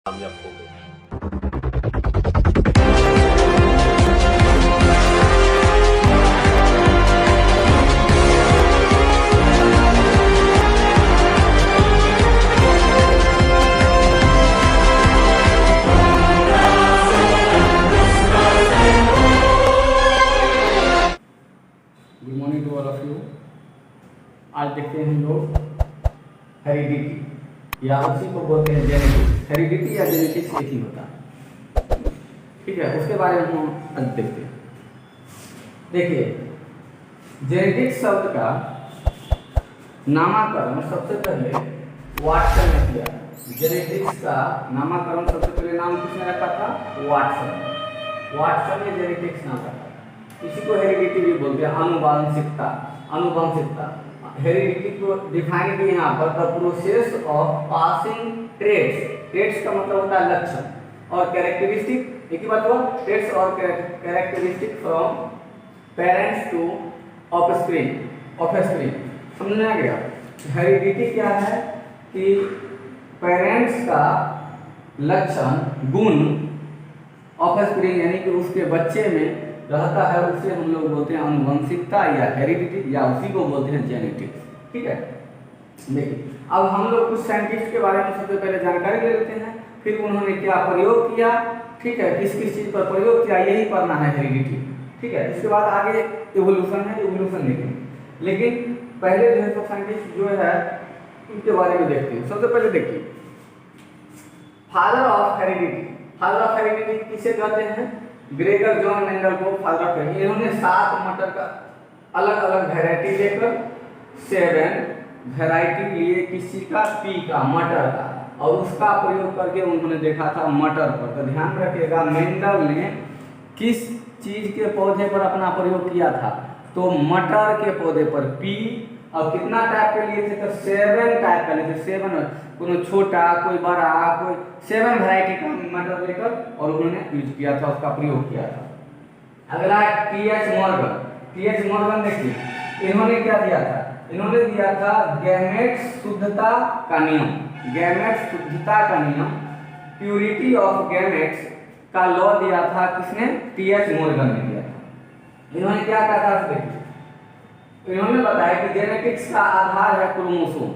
कामयाब हो गए। Good morning to all of you. आज देखते हैं हम लोग हेरिडिटी या उसी को बोलते हैं जेनेटिक्स। हेरिडिटी या जेनेटिक्स एक ही होता है, ठीक है। उसके बारे में हम आज देखते हैं। देखिए, जेनेटिक्स शब्द का नामकरण सबसे पहले वाटसन ने किया। जेनेटिक्स का नामकरण सबसे पहले नाम किसने रखा था? वाटसन। वाटसन ने जेनेटिक्स नाम रखा। इसी को हेरिडिटी भी बोलते हैं, आनुवंशिकता। आनुवंशिकता हेरिडिटी को डिफाइन किया यहाँ पर, the process of passing traits. Traits का मतलब होता है लक्षण और कैरेक्टरिस्टिक। एक ही बात हुआ, ट्रेट्स और characteristic from parents to offspring. Offspring समझ में आ गया? हेरिडिटी क्या है कि पेरेंट्स का लक्षण गुण ऑफस्प्रिंग यानी कि उसके बच्चे में रहता है, उसे हम लोग बोलते हैं आनुवंशिकता या हेरिडिटी, या उसी को बोलते हैं जेनेटिक्स, ठीक है। देखिए, अब हम लोग कुछ साइंटिस्ट के बारे में सबसे पहले जानकारी ले लेते हैं, फिर उन्होंने क्या प्रयोग किया, ठीक है, किस किस चीज़ पर प्रयोग किया, यही पढ़ना है हेरिडिटी, ठीक है। इसके बाद आगे इवोल्यूशन है, इवोल्यूशन देखेंगे। लेकिन पहले जो है तो साइंटिस्ट जो है उनके बारे में देखते हैं। सबसे पहले देखिए, father of heredity. Father of heredity किसे कहते हैं? ग्रेगर जॉन मेंडल को फादर ऑफ हेरिडिटी। इन्होंने 7 मटर का अलग अलग वैरायटी लेकर 7 वैरायटी लिए, किसी का? पी का, मटर का, और उसका प्रयोग करके उन्होंने देखा था मटर पर। तो ध्यान रखिएगा, मेंडल ने किस चीज के पौधे पर अपना प्रयोग किया था? तो मटर के पौधे पर पी। और कितना टाइप के लिए थे? तो 7 टाइप का लिए थे। 7, कोई छोटा, कोई बड़ा, कोई 7 वैरायटी का मटर लेकर और उन्होंने यूज किया था, उसका प्रयोग किया था। अगला टी.एच. मॉर्गन। टी.एच. मॉर्गन देखिए, इन्होंने क्या दिया था? इन्होंने दिया था गैमेट्स शुद्धता का नियम। गैमेट्स शुद्धता का नियम, प्यूरिटी ऑफ गैमेट्स का लॉ दिया था। किसने? टी.एच. मॉर्गन ने दिया था। इन्होंने क्या कहा था? देखिए, इन्होंने बताया कि जेनेटिक्स का आधार है क्रोमोसोम।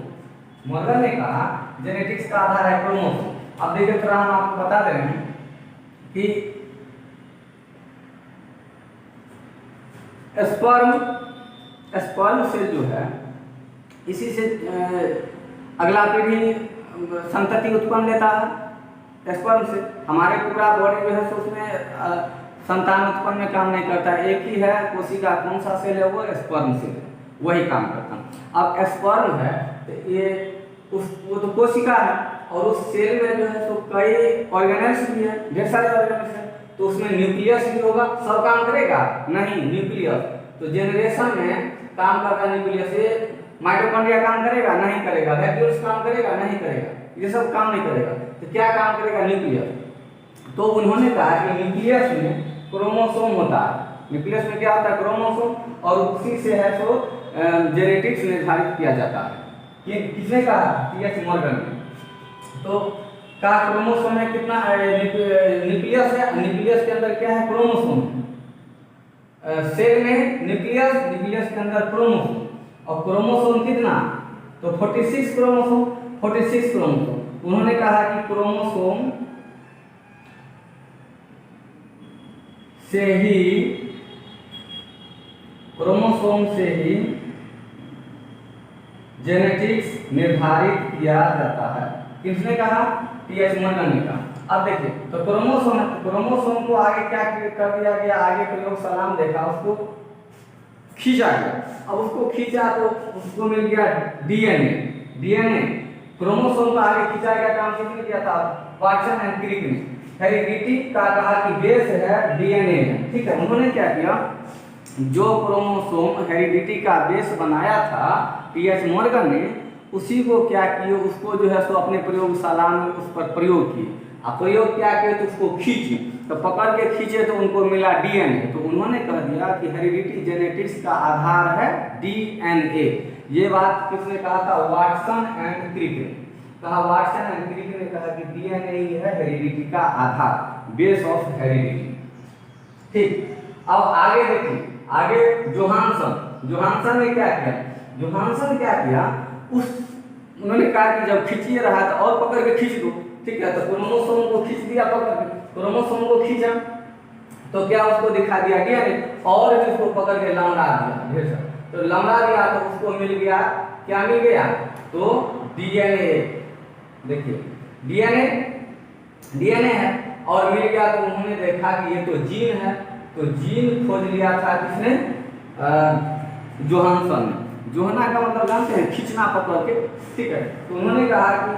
मॉर्गन ने कहा जेनेटिक्स का आधार है क्रोमोसोम। अब देखिए, थोड़ा हम आपको बता दे रहे हैं कि स्पर्म से जो है, इसी से अगला पीढ़ी संतति उत्पन्न लेता है। स्पर्म से हमारे पूरा बॉडी जो है तो उसमें संतान उत्पन्न में काम नहीं करता है। एक ही है कोशिका, कौन सा सेल है? वो स्पर्म सेल है, वही काम करता है। अब स्पर्म है तो ये वो तो कोशिका है, और उस सेल में जो है तो कई ऑर्गेनेल्स भी है, ढेर सारे ऑर्गेनेल्स हैं। तो उसमें न्यूक्लियस भी होगा। सब काम करेगा? नहीं, न्यूक्लियस तो जेनरेशन में काम करता है न्यूक्लियस। ये माइटोकॉन्ड्रिया काम करेगा? नहीं करेगा। वैक्यूल्स काम करेगा? नहीं करेगा। ये सब काम नहीं करेगा। तो क्या काम करेगा? न्यूक्लियस। तो उन्होंने कहा कि न्यूक्लियस में क्रोमोसोम होता है। न्यूक्लियस में क्या होता है? क्रोमोसोम, और उसी से है तो जेनेटिक्स निर्धारित किया जाता है। ये किसने कहा? टी.एच. मॉर्गन ने। तो का क्रोमोसोम में कितना न्यूक्लियस है? न्यूक्लियस के अंदर क्या है? क्रोमोसोम। सेल में न्यूक्लियस, न्यूक्लियस के अंदर क्रोमोसोम, और क्रोमोसोम कितना? तो 46 क्रोमोसोम। 46 क्रोमोसोम। उन्होंने कहा कि क्रोमोसोम से ही जेनेटिक्स निर्धारित किया जाता है। किसने कहा? टी.एच. मॉर्गन ने कहा। अब देखिए, तो क्रोमोसोम को आगे क्या कर दिया गया? आगे प्रयोगशाला में देखा, उसको खींचा गया। अब उसको खींचा तो उसको मिल गया डीएनए। डीएनए क्रोमोसोम का आगे खींचा गया, काम किसने किया था? वाटसन एंड क्रिक ने। हेरिडिटी का कहा कि बेस है डीएनए है, ठीक है। उन्होंने क्या किया? जो क्रोमोसोम हेरिडिटी का बेस बनाया था टी.एच. मॉर्गन ने, उसी को क्या किए? उसको जो है सो अपने प्रयोगशाला में उस पर प्रयोग किए। अब प्रयोग क्या किए? तो उसको खींचे, तो पकड़ के खींचे तो उनको मिला डीएनए। तो उन्होंने कह दिया कि हेरिडिटी जेनेटिक्स का आधार है डीएनए। ये बात किसने कहा था? वाटसन एंड क्रिक ने। कहा वाटसन एंड क्रिक ने कहा कि डीएनए ही है हेरिडिटी का आधार, बेस ऑफ हेरिडिटी। ठीक, अब आगे देखिए, आगे जोहानसन ने क्या किया, जोहानसन क्या किया, उन्होंने कहा कि जब खींचिए रहा तो और पकड़ के खींच दो, ठीक है, तो क्रोमोसोम को खींच दिया पकड़ के, क्रोमोसोम को खींचा तो क्या उसको दिखा दिया डीएनए, और इसको पकड़ के लमड़ा दिया, तो लमड़ा दिया तो उसको मिल गया, क्या मिल गया, तो डीएनए। देखिए डीएनए है और मिल गया, तो उन्होंने देखा कि ये तो जीन है, तो जीन खोज लिया था किसने, जोहानसन ने। जोहना का मतलब जानते हैं, खींचना पकड़ के, ठीक है, तो उन्होंने कहा कि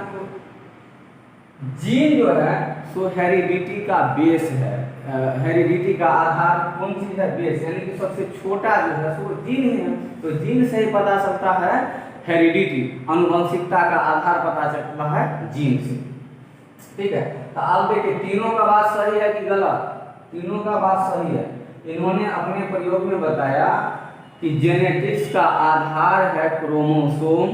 जीन जो है सो हेरिडिटी का बेस है, हेरिडिटी का आधार कौन चीज है, बेस, यानी कि सबसे छोटा जो है सो जीन है, तो जीन से ही पता चलता है हेरिडिटी, अनुवंशिकता का आधार पता चलता है जीन से, ठीक है। तो आप देखिए तीनों का बात सही है कि गलत, तीनों का बात सही है। इन्होंने अपने प्रयोग में बताया कि जेनेटिक्स का आधार है क्रोमोसोम,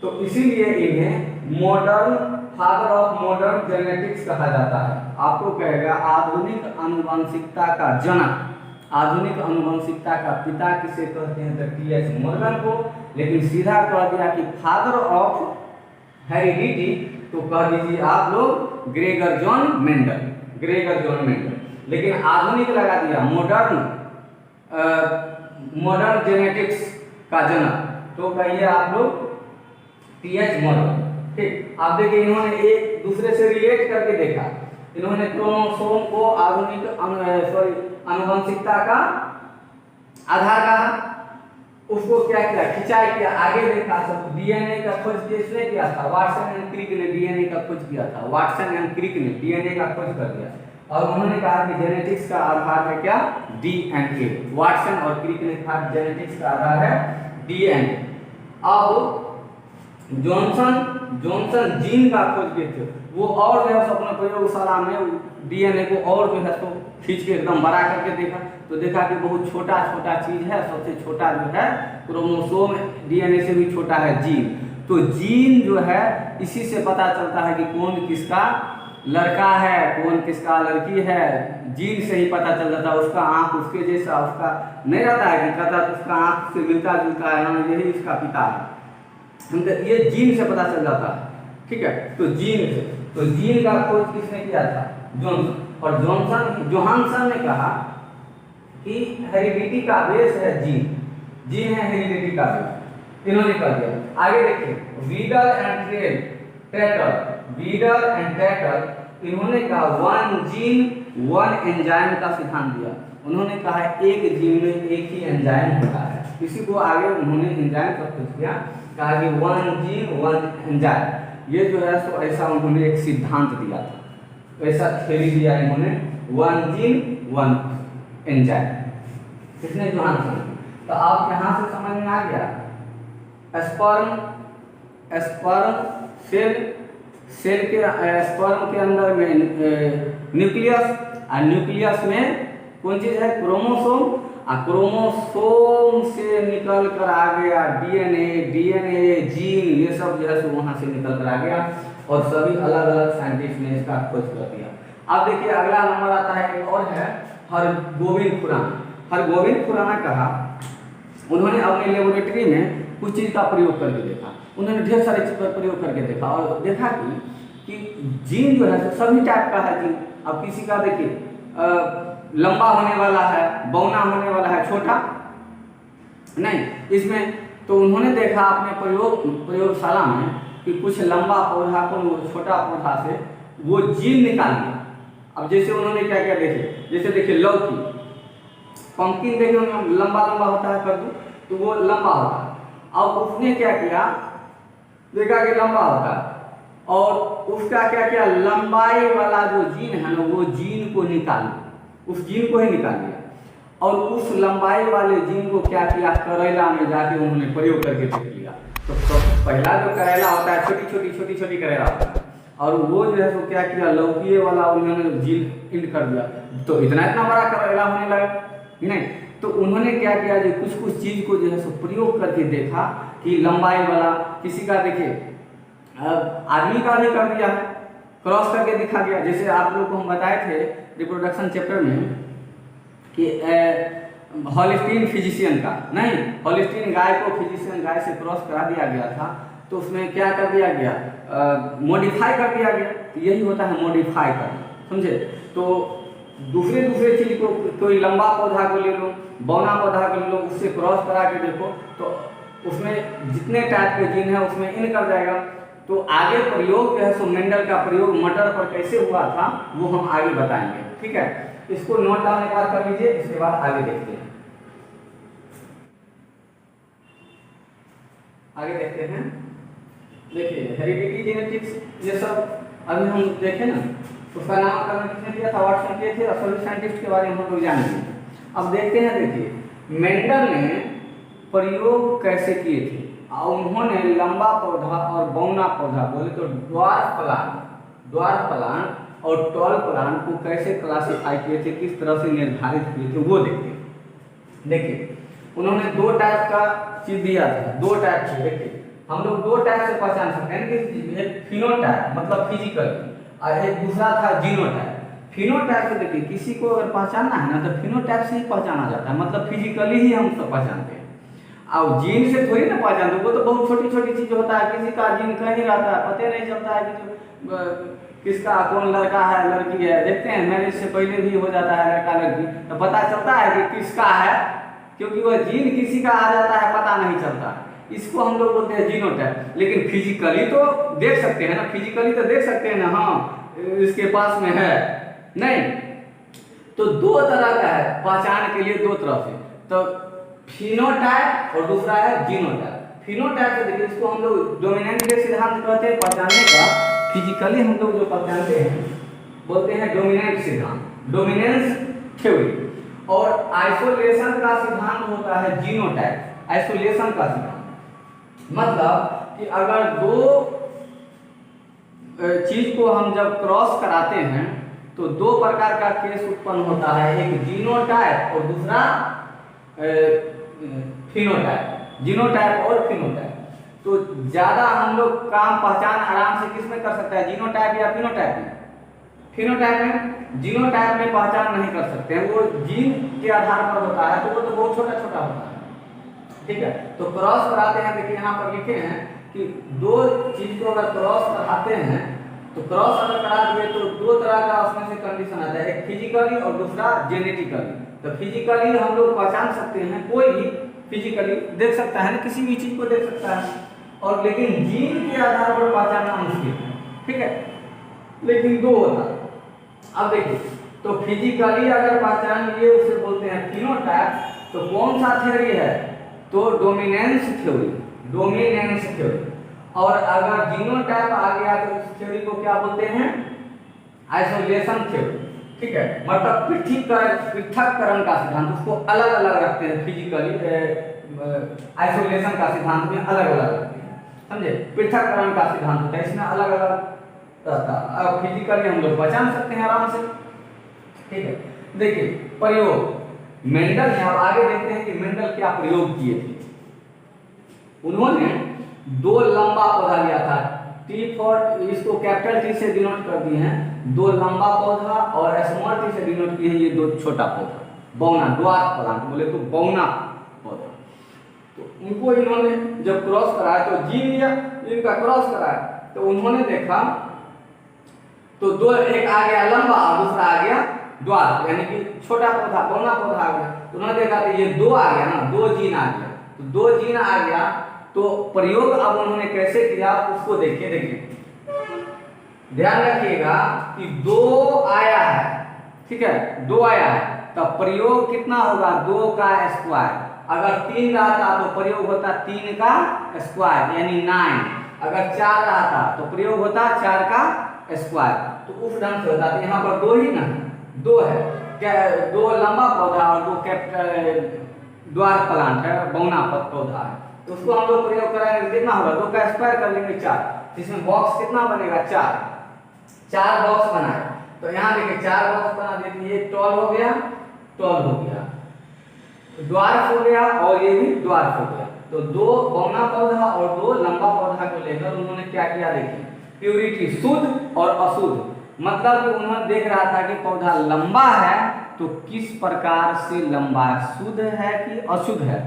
तो इसीलिए इन्हें modern father of modern genetics कहा जाता है। आपको कहेगा आधुनिक अनुवांशिकता का जनक, आधुनिक अनुवंशिकता का पिता किसे कहते हैं, तो टी.एच. मॉर्गन को, लेकिन सीधा कह दिया कि फादर ऑफ हेरिडिटी तो कह दीजिए आप लोग ग्रेगर जॉन मेंडल, लेकिन आधुनिक लगा दिया मॉडर्न जेनेटिक्स का जनक, तो कहिए आप लोग टी.एच. मॉर्गन। ठीक, आप देखिए इन्होंने एक दूसरे से रिलेट करके देखा, इन्होंने क्रोमोसोम को आधुनिक अनुवंशिकता का आधार कहा, उसको क्या किया, खिंचाई किया, आगे देखा, सब डीएनए का खोज किसने किया था, वाटसन एंड क्रिक ने डीएनए का खोज किया था, वाटसन एंड क्रिक ने डीएनए का खोज कर दिया, और उन्होंने कहा कि जेनेटिक्स का आधार है क्या, डीएनए। वाटसन और क्रिक ने कहा जेनेटिक्स का आधार है डीएनए। अब जॉनसन जीन का खोज किए थे, वो और जो है अपने प्रयोगशाला में डीएनए को और जो है तो खींच के एकदम बड़ा करके देखा, तो देखा कि बहुत छोटा चीज है, सबसे छोटा जो है क्रोमोसोम डीएनए से भी छोटा है जीन। तो जीन जो है इसी से पता चलता है कि कौन किसका लड़का है, कौन किसका लड़की है, जीन से ही पता चल जाता है। उसका आँख उसके जैसा उसका नहीं रहता है कि कहता उसका आँख से मिलता जुलता है, यही इसका पिता है, ये जीन से पता चल जाता है, ठीक है। तो जीन का खोज किसने किया था, जॉनसन, और जोहानसन ने कहा कि हेरिडिटी का बेस है जीन है हेरिडिटी का बेस, इन्होंने कह दिया। आगे देखिए वीडल एंड ट्रेटल, इन्होंने कहा वन जीन वन एंजाइम का सिद्धांत दिया। उन्होंने कहा एक जीन में एक ही एंजाइम होता है, इसी को आगे उन्होंने एंजाइम का खोज किया, कहा कि वन जीन वन एंजाइम, ये जो है सो ऐसा उन्होंने एक सिद्धांत दिया था, ऐसा थ्योरी दिया इन्होंने, वन जीन वन एंजाइम, किसने, जोहानसन। तो आप यहाँ से समझ में आ गया, स्पर्म के अंदर में न्यूक्लियस, और न्यूक्लियस में कौन चीज है, क्रोमोसोम, और क्रोमोसोम से निकल कर आ गया डीएनए जीन, ये सब जो है सो वहां से निकल कर आ गया, और सभी अलग अलग साइंटिस्ट ने इसका खोज कर दिया। अब देखिए अगला नंबर आता है, एक और है हरगोविंद खुराना कहा, उन्होंने अपने लेबोरेटरी में कुछ चीज का प्रयोग करके देखा, उन्होंने ढेर सारे चीज का प्रयोग करके देखा, और देखा कि जीन जो है सभी टाइप का है जीन। अब किसी का देखिए लंबा होने वाला है, बौना होने वाला है, छोटा नहीं, इसमें तो उन्होंने देखा अपने प्रयोगशाला में कि कुछ लंबा पौधा को छोटा पौधा से वो जीन निकाल लिया। अब जैसे उन्होंने क्या क्या देखे, जैसे देखिए लौकी, पंपकिन देखिए लंबा होता है कद्दू, तो वो लंबा होता है। अब उसने क्या किया, देखा कि लंबा होता है, और उसका क्या किया, लंबाई वाला जो जीन है ना, वो जीन को निकाल लिया, उस जीन को ही निकाल लिया, और उस लंबाई वाले जीन को क्या किया, करेला में जाके उन्होंने प्रयोग करके देख लिया। तो पहला जो करेला होता है छोटी छोटी करेला होता है, और वो जो है तो क्या किया, लौकी वाला उन्होंने जीन इंड कर दिया, तो इतना बड़ा करेला होने लगा नहीं। तो उन्होंने क्या किया, जो कुछ चीज को जो है सो प्रयोग करके देखा कि लंबाई वाला, किसी का देखिए अब आदमी का भी कर दिया है, क्रॉस करके दिखा गया। जैसे आप लोग को हम बताए थे रिप्रोडक्शन चैप्टर में कि हॉलिस्टीन फिजिशियन का, नहीं, हॉलिस्टीन गाय को फिजिशियन गाय से क्रॉस करा दिया गया था, तो उसमें क्या कर दिया गया, मॉडिफाई कर दिया गया। तो यही होता है मॉडिफाई करना, समझे। तो दूसरे दूसरे चीज को, कोई लंबा पौधा को ले लो, बौना पौधा को ले लो, उससे क्रॉस करा के देखो तो उसमें जितने टाइप के जीन है उसमें इन कर जाएगा। तो आगे प्रयोग जो है सो मेंडल का प्रयोग मटर पर कैसे हुआ था वो हम आगे बताएंगे, ठीक है। इसको नोट डाउन एक बार कर लीजिए, इसके बाद आगे देखते हैं। आगे देखते हैं, देखिए हेरिडिटी जेनेटिक्स ये सब अभी हम देखें ना, उसका नामकरण किसने किया था, वाटसन किए थे, और सभी साइंटिस्ट के बारे में हम लोग जानेंगे। अब देखते हैं, देखिए मेंडल ने प्रयोग कैसे किए थे। उन्होंने लंबा पौधा और बौना पौधा, बोले तो ड्वार्फ प्लांट और टॉल प्लांट को कैसे क्लासिफाई किए थे, किस तरह से निर्धारित किए थे वो देखते हैं। देखिए उन्होंने दो टाइप का चीज दिया था, दो टाइप से। देखिए हम लोग दो टाइप से पहचान सकते हैं, एक फिनोटाइप मतलब फिजिकल, और एक दूसरा था जीनोटाइप। फिनोटाइप से देखिए किसी को अगर पहचानना है ना तो फिनोटाइप से ही पहचाना जाता है, मतलब फिजिकली ही हम सब पहचानते हैं। अब जीन से थोड़ी ना पहचानते, वो तो बहुत छोटी छोटी चीज होता है, किसी का जीन कहीं रहता है, पता नहीं चलता है कि किसका कौन लड़का है लड़की है। देखते हैं मैरिज से पहले भी हो जाता है लड़का लड़की, तो पता चलता है कि किसका है, क्योंकि वह जीन किसी का आ जाता है पता नहीं चलता। इसको हम लोग बोलते हैं जीनोटाइप। लेकिन फिजिकली तो देख सकते हैं ना, फिजिकली तो देख सकते हैं ना, हाँ इसके पास में है नहीं। तो दो तरह का है पहचान के लिए, दो तरह से, तो फिनोटाइप और दूसरा है जीनोटाइप। फिनोटाइप से देखिए इसको हम लोग डोमिनेंट के सिद्धांत कहते हैं पहचानने का। फिजिकली हम लोग जो पहचानते हैं बोलते हैं डोमिनेंट सिद्धांत, डोमिनेंस थ्योरी। और आइसोलेशन का सिद्धांत होता है जीनोटाइप, आइसोलेशन का सिद्धांत मतलब कि अगर दो चीज को हम जब क्रॉस कराते हैं तो दो प्रकार का केस उत्पन्न होता है, एक जीनोटाइप और दूसरा फिनोटाइप, जीनोटाइप और फिनोटाइप। तो ज्यादा हम लोग काम पहचान आराम से किस में कर सकते हैं, जीनोटाइप या फिनोटाइप में। फिनोटाइप में, जीनोटाइप में पहचान नहीं कर सकते हैं, वो जीन के आधार पर होता है, तो वो तो बहुत छोटा छोटा होता है, ठीक है। तो क्रॉस कराते हैं, देखिए यहाँ पर लिखे हैं कि दो चीज को अगर क्रॉस कराते हैं तो क्रॉस अगर करा दिए तो दो तरह का उसमें से कंडीशन आता है, एक फिजिकली और दूसरा जेनेटिकली। तो फिजिकली हम लोग पहचान सकते हैं, कोई भी फिजिकली देख सकता है ना, किसी भी चीज को देख सकता है, और लेकिन जीन के आधार पर पहचानना मुश्किल है, ठीक है। लेकिन दो होता है। अब देखिए तो फिजिकली अगर पहचान लिए उसे बोलते हैं फिनोटाइप। तो कौन सा थ्योरी है, तो डोमिनेंस थ्योरी, डोमिनेंस थ्योरी। और अगर जीनोटाइप आ गया तो इस थ्योरी को क्या बोलते हैं, आइसोलेशन थ्योरी, ठीक है। मतलब पृथक्करण का सिद्धांत, उसको अलग अलग रखते हैं, फिजिकली आइसोलेशन का सिद्धांत में अलग अलग रखते हैं, समझे। पृथक्करण का सिद्धांत होता है, इसमें अलग अलग रहता है। अब फिजिकली हम लोग पहचान सकते हैं आराम से, ठीक है। देखिए प्रयोग मेंडल ने, अब आगे देखते हैं कि मेंडल क्या प्रयोग किए थे। उन्होंने दो लंबा पौधा लिया था, टी फॉर, इसको कैपिटल टी से डिनोट कर दिए हैं, दो लंबा पौधा, और स्मॉल टी से डिनोट किए हैं ये दो छोटा पौधा, बौना, ड्वार्फ प्लांट बोले तो बौना पौधा। तो उनको इन्होंने जब क्रॉस कराया तो जीन लिया, इनका क्रॉस कराया, तो उन्होंने देखा तो दो, एक आ गया लंबा और दूसरा आ गया ड्वार्फ, यानी कि छोटा पौधा, बौना पौधा आ गया। तो उन्होंने देखा तो ये दो आ गया ना, दो जीन आ गया, तो दो जीन आ गया। तो प्रयोग अब उन्होंने कैसे किया उसको देखिए, देखिए ध्यान रखिएगा कि दो आया है, ठीक है, दो आया है, तो प्रयोग कितना होगा, दो का स्क्वायर। अगर तीन रहता तो प्रयोग होता तीन का स्क्वायर यानी 9। अगर चार रहता तो प्रयोग होता चार का स्क्वायर। तो उस ढंग से होता, यहाँ पर दो ही ना, दो है क्या, दो लंबा पौधा और दो ड्वार्फ प्लांट है, बौना पौधा है। तो उसको हम लोग प्रयोग कराएंगे, कितना होगा, दो का स्क्वायर कर लेंगे 4, जिसमें बॉक्स कितना बनेगा 4, 4 बॉक्स बनाए। तो यहाँ देखिए 4 बॉक्स बना देते, ये टॉल हो गया, टॉल हो गया, ड्वार्फ हो गया, और ये भी ड्वार्फ हो गया। तो दो बौना पौधा और दो लंबा पौधा को लेकर उन्होंने क्या किया, देखिए प्योरिटी, शुद्ध और अशुद्ध, मतलब कि उन्होंने देख रहा था कि पौधा लंबा है तो किस प्रकार से लंबा है, शुद्ध है कि अशुद्ध है,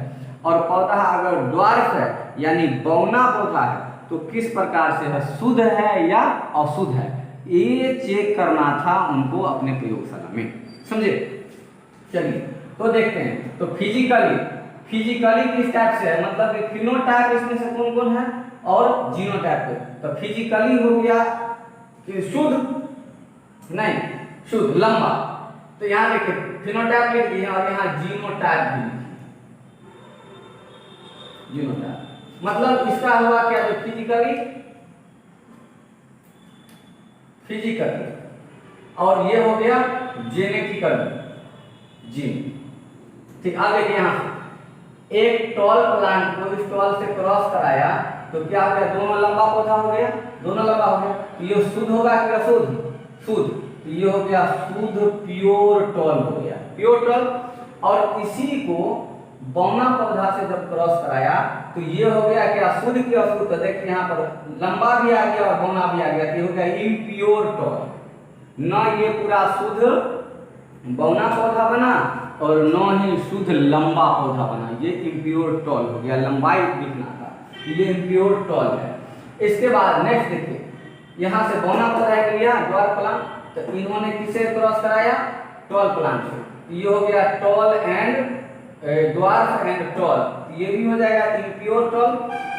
और पौधा अगर ड्वार्फ है यानी बौना पौधा है तो किस प्रकार से है, शुद्ध है या अशुद्ध है, ये चेक करना था उनको अपने प्रयोगशाला में, समझे। चलिए तो देखते हैं, तो फिजिकली किस टाइप से है, मतलब कि फिनोटाइप इसमें से कौन कौन है और जीनोटाइप। तो फिजिकली हो गया कि शुद्ध नहीं, शुद्ध लंबा, तो यहाँ देखिए फिनोटाइप लिख दिए और यहाँ जीनोटाइप भी लिखिए, जीनोटाइप मतलब इसका हुआ क्या, जो फिजिकली और ये हो गया जेनेटिकली, जीन। ठीक, अब देखिए यहाँ एक टॉल प्लांट को इस टॉल से क्रॉस कराया तो क्या हो गया, दोनों लंबा पौधा हो गया, दोनों लंबा हो गया, तो ये शुद्ध होगा कि अशुद्ध, शुद्ध, तो ये हो गया शुद्ध प्योर टॉल हो गया, प्योर टॉल। और इसी को बौना पौधा से जब क्रॉस कराया तो ये हो गया क्या, शुद्ध की अशुद्ध। तो देखिए यहाँ पर लंबा भी आ गया और बौना भी आ गया, तो ये हो गया इम्प्योर टॉल, न ये पूरा शुद्ध बौना पौधा बना और न ही शुद्ध लंबा पौधा बना, ये इम्प्योर टॉल हो गया, लंबाई दिखना था, ये इम्प्योर टॉल है। इसके बाद नेक्स्ट देखिए, यहाँ से बौना पौधा एक लिया ड्वार्फ प्लांट, तो इन्होंने किसे क्रॉस कराया, टॉल प्लांट से, ये हो गया tall and dwarf and tall, ये भी हो जाएगा इम्प्योर टॉल।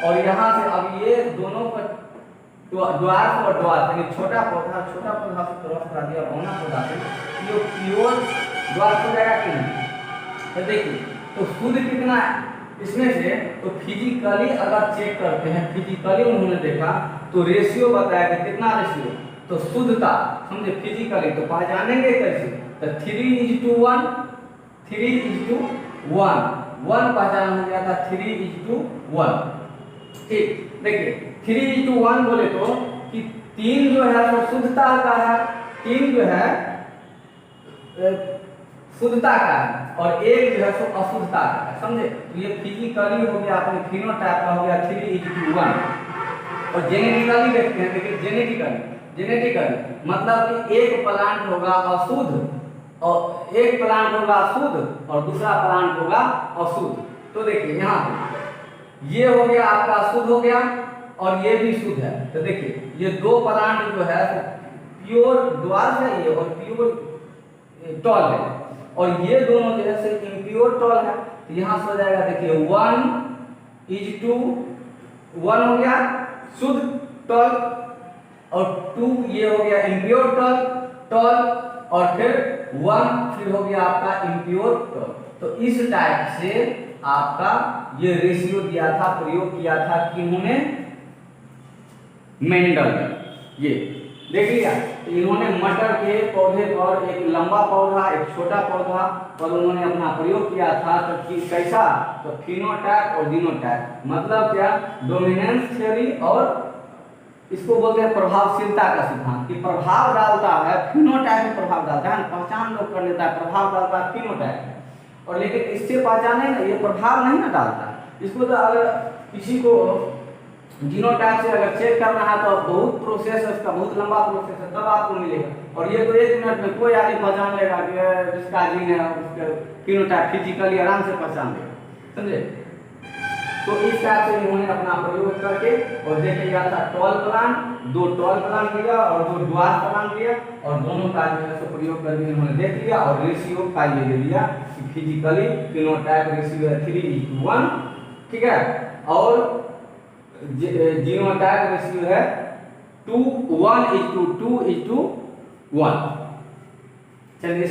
और यहाँ से अब ये दोनों को ड्वार्फ और ड्वार्फ यानी छोटा पौधा से क्रॉस करा दिया बौना पौधा से, ये प्योर ड्वार्फ हो जाएगा कि नहीं। तो देखिए तो शुद्ध कितना है इसमें से, तो फिजिकली अगर चेक करते हैं, फिजिकली उन्होंने देखा तो रेशियो बताया कि कितना रेशियो, तो शुद्धता समझे फिजिकली, तो पहचानेंगे कैसे, तो 3:1, 3:1, 1 पहचान हो गया था 3:1। ठीक, देखिए 3:1 बोले तो कि 3 जो है वो शुद्धता का है, 3 जो है शुद्धता का है और 1 जो है सो अशुद्धता का है, समझे। तो ये फिजिकली हो गया, अपने फिनोटाइप का हो गया 3:1। और जेनेटिकली देखते हैं, देखिए जेनेटिकली मतलब कि एक प्लांट होगा अशुद्ध और एक प्लांट होगा शुद्ध और दूसरा प्लांट होगा अशुद्ध। तो देखिए यहाँ पे ये हो गया आपका शुद्ध हो गया और ये भी शुद्ध है, तो देखिए ये दो प्लांट जो है प्योर ड्वार्फ है ये और प्योर टॉल है, और ये दोनों जो है इम्प्योर टॉल है। तो यहाँ से हो जाएगा देखिए 1:1 हो गया शुद्ध टॉल और 2 ये हो गया इम्प्योर टॉल और फिर 1 फिर हो गया आपका इम्प्योर टॉल। तो इस टाइप से आपका ये रेशियो दिया था, प्रयोग किया था किन्होंने, मेंडल ने। ये देख लिया, तो इन्होंने मटर के पौधे पर एक लंबा पौधा एक छोटा पौधा पर उन्होंने अपना प्रयोग किया था। तो कैसा, तो फिनोटाइप और जीनोटाइप मतलब क्या, डोमिनेंस थ्योरी और इसको बोलते हैं प्रभावशीलता का सिद्धांत, कि प्रभाव डालता है फिनोटाइप में, प्रभाव डालता है, पहचान लोग कर लेता है, प्रभाव डालता है फिनोटाइप और लेकिन इससे पहचाने ना ये प्रभाव नहीं ना डालता। इसको तो अगर किसी को जीनोटाइप से अगर चेक करना है तो बहुत प्रोसेस है, उसका बहुत लंबा प्रोसेस है, तब आपको मिलेगा। और ये तो 1 मिनट में कोई आदमी पहचान लेगा कि जिसका जीन है उसका फिनोटाइप फिजिकली आराम से पहचान लेगा, समझे। तो इस टाइप से इन्होंने अपना प्रयोग करके और देख लिया था टॉल प्लांट, 2 टॉल प्लांट लिया और 2 ड्वार्फ प्लांट लिया और दोनों का जो है प्रयोग करके इन्होंने देख लिया और रेशियो का ये ले लिया कि फिजिकली फिनोटाइप रेशियो है 3:1, ठीक है, और जीनोटाइप रेशियो है 1:2:1। चलिए